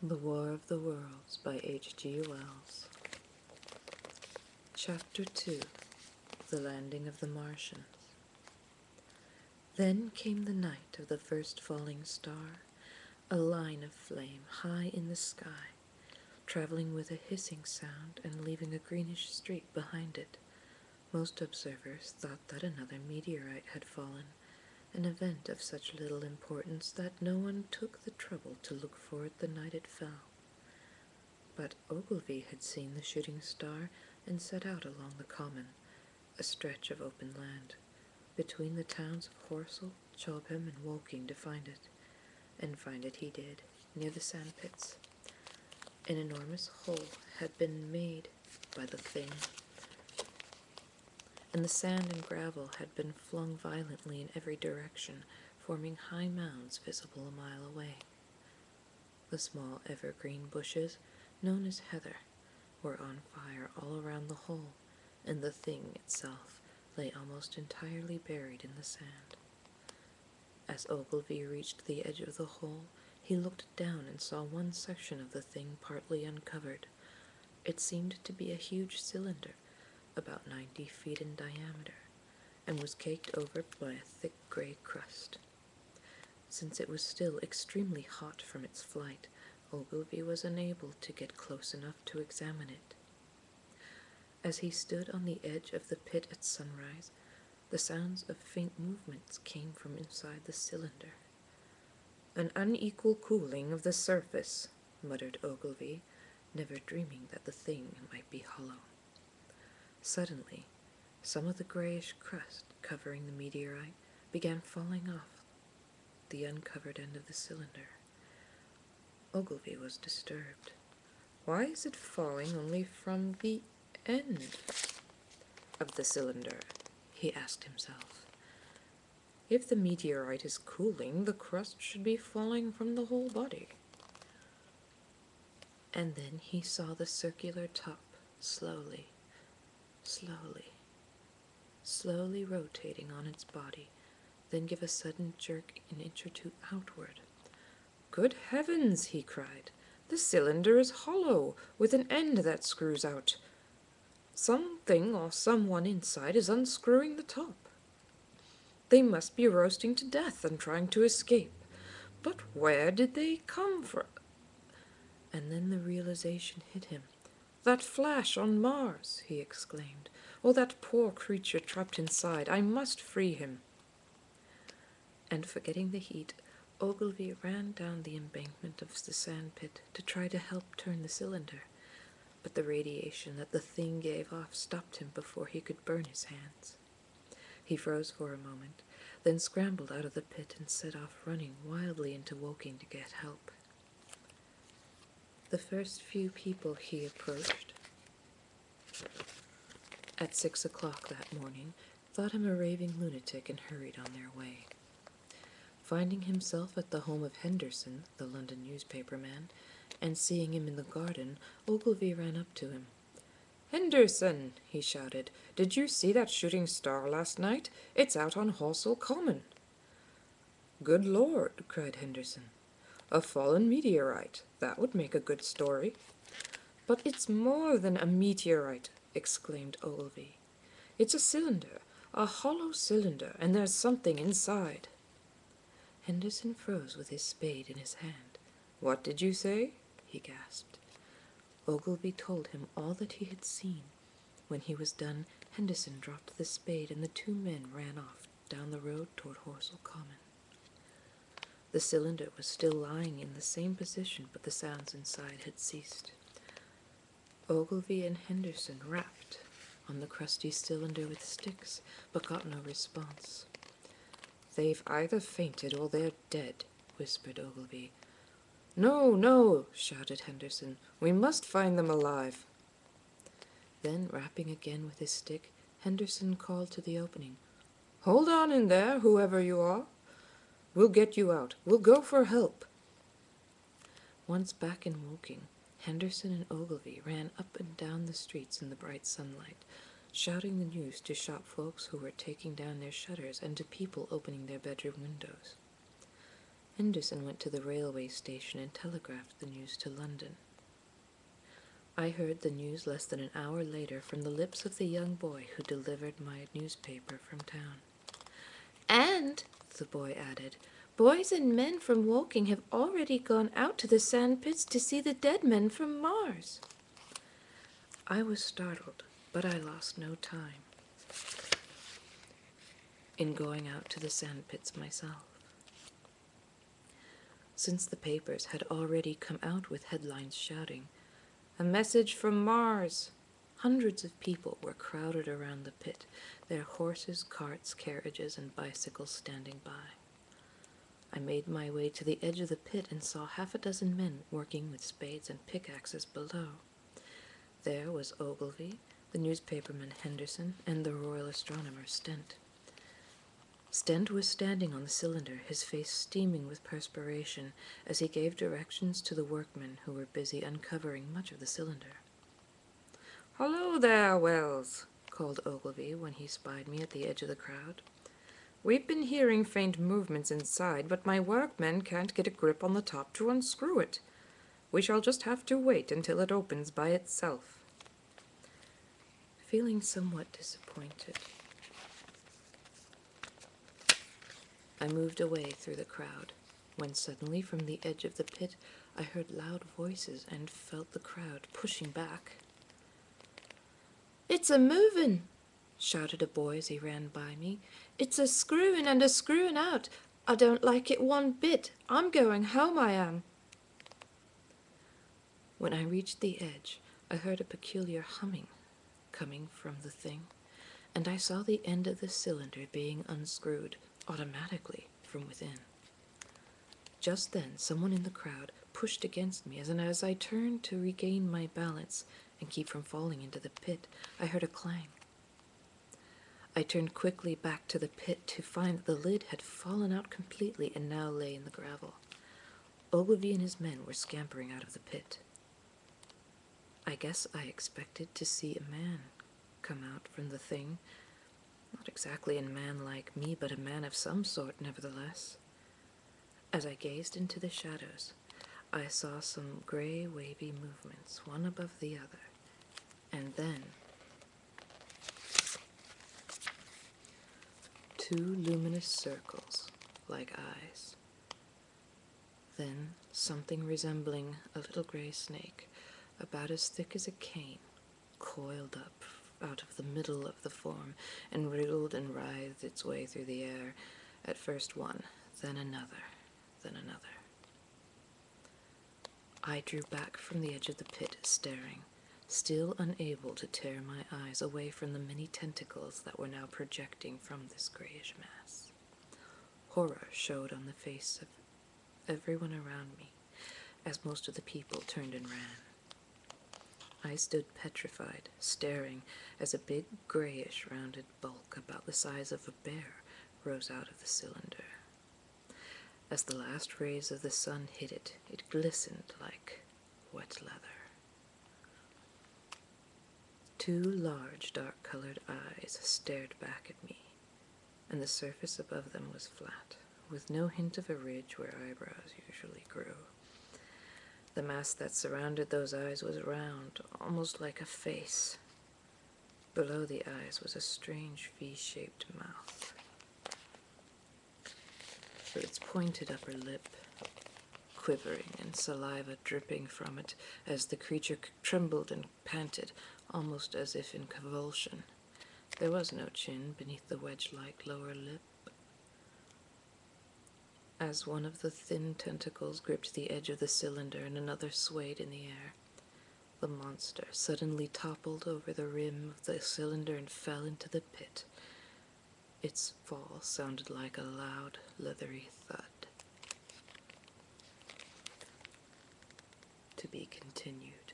The War of the Worlds by H.G. Wells. Chapter 2. The Landing of the Martians. Then came the night of the first falling star, a line of flame high in the sky, traveling with a hissing sound and leaving a greenish streak behind it. Most observers thought that another meteorite had fallen, an event of such little importance that no one took the trouble to look for it the night it fell. But Ogilvy had seen the shooting star and set out along the common, a stretch of open land, between the towns of Horsell, Chobham, and Woking to find it. And find it he did, near the sandpits. An enormous hole had been made by the thing, and the sand and gravel had been flung violently in every direction, forming high mounds visible a mile away. The small evergreen bushes, known as heather, were on fire all around the hole, and the thing itself lay almost entirely buried in the sand. As Ogilvy reached the edge of the hole, he looked down and saw one section of the thing partly uncovered. It seemed to be a huge cylinder, about 90 feet in diameter, and was caked over by a thick gray crust. Since it was still extremely hot from its flight, Ogilvy was unable to get close enough to examine it. As he stood on the edge of the pit at sunrise, the sounds of faint movements came from inside the cylinder. "An unequal cooling of the surface," muttered Ogilvy, never dreaming that the thing might be hollow. Suddenly, some of the grayish crust covering the meteorite began falling off the uncovered end of the cylinder. Ogilvy was disturbed. "Why is it falling only from the end of the cylinder?" he asked himself. "If the meteorite is cooling, the crust should be falling from the whole body." And then he saw the circular top slowly rotating on its body, then give a sudden jerk an inch or two outward. "Good heavens!" he cried. "The cylinder is hollow, with an end that screws out. Something or someone inside is unscrewing the top. They must be roasting to death and trying to escape. But where did they come from?" And then the realization hit him. "That flash on Mars!" he exclaimed. "Oh, that poor creature trapped inside! I must free him." And forgetting the heat, Ogilvy ran down the embankment of the sandpit to try to help turn the cylinder. But the radiation that the thing gave off stopped him before he could burn his hands. He froze for a moment, then scrambled out of the pit and set off running wildly into Woking to get help. The first few people he approached at 6 o'clock that morning thought him a raving lunatic and hurried on their way. Finding himself at the home of Henderson, the London newspaper man, and seeing him in the garden, Ogilvy ran up to him. "Henderson," he shouted, "did you see that shooting star last night? It's out on Horsell Common." "Good Lord," cried Henderson. "A fallen meteorite. That would make a good story." "But it's more than a meteorite," exclaimed Ogilvy. "It's a cylinder, a hollow cylinder, and there's something inside." Henderson froze with his spade in his hand. "What did you say?" he gasped. Ogilvy told him all that he had seen. When he was done, Henderson dropped the spade, and the two men ran off down the road toward Horsell Common. The cylinder was still lying in the same position, but the sounds inside had ceased. Ogilvy and Henderson rapped on the crusty cylinder with sticks, but got no response. "They've either fainted or they're dead," whispered Ogilvy. "No, no," shouted Henderson. "We must find them alive." Then, rapping again with his stick, Henderson called to the opening. "Hold on in there, whoever you are. We'll get you out. We'll go for help." Once back in Woking, Henderson and Ogilvy ran up and down the streets in the bright sunlight, shouting the news to shop folks who were taking down their shutters and to people opening their bedroom windows. Henderson went to the railway station and telegraphed the news to London. I heard the news less than an hour later from the lips of the young boy who delivered my newspaper from town. "And," the boy added, "boys and men from Woking have already gone out to the sand pits to see the dead men from Mars." I was startled, but I lost no time in going out to the sand pits myself. Since the papers had already come out with headlines shouting, "A message from Mars," hundreds of people were crowded around the pit, their horses, carts, carriages, and bicycles standing by. I made my way to the edge of the pit and saw half a dozen men working with spades and pickaxes below. There was Ogilvy, the newspaperman Henderson, and the royal astronomer Stent. Stent was standing on the cylinder, his face steaming with perspiration, as he gave directions to the workmen who were busy uncovering much of the cylinder. "Hello there, Wells," called Ogilvy when he spied me at the edge of the crowd. "We've been hearing faint movements inside, but my workmen can't get a grip on the top to unscrew it. We shall just have to wait until it opens by itself." Feeling somewhat disappointed, I moved away through the crowd, when suddenly from the edge of the pit I heard loud voices and felt the crowd pushing back. "It's a movin'," shouted a boy as he ran by me. "It's a screwin' and a screwin' out. I don't like it one bit. I'm going home, I am." When I reached the edge, I heard a peculiar humming coming from the thing, and I saw the end of the cylinder being unscrewed automatically from within. Just then, someone in the crowd pushed against me, and as I turned to regain my balance and keep from falling into the pit, I heard a clang. I turned quickly back to the pit to find that the lid had fallen out completely and now lay in the gravel. Ogilvy and his men were scampering out of the pit. I guess I expected to see a man come out from the thing. Not exactly a man like me, but a man of some sort, nevertheless. As I gazed into the shadows, I saw some gray, wavy movements, one above the other, and then two luminous circles, like eyes. Then something resembling a little gray snake, about as thick as a cane, coiled up out of the middle of the form and wriggled and writhed its way through the air, at first one, then another, then another. I drew back from the edge of the pit, staring, still unable to tear my eyes away from the many tentacles that were now projecting from this grayish mass. Horror showed on the face of everyone around me, as most of the people turned and ran. I stood petrified, staring as a big, grayish, rounded bulk about the size of a bear rose out of the cylinder. As the last rays of the sun hit it, it glistened like wet leather. Two large, dark-colored eyes stared back at me, and the surface above them was flat, with no hint of a ridge where eyebrows usually grew. The mass that surrounded those eyes was round, almost like a face. Below the eyes was a strange V-shaped mouth, with its pointed upper lip quivering and saliva dripping from it as the creature trembled and panted, almost as if in convulsion. There was no chin beneath the wedge-like lower lip. As one of the thin tentacles gripped the edge of the cylinder and another swayed in the air, the monster suddenly toppled over the rim of the cylinder and fell into the pit. Its fall sounded like a loud, leathery thud. To be continued.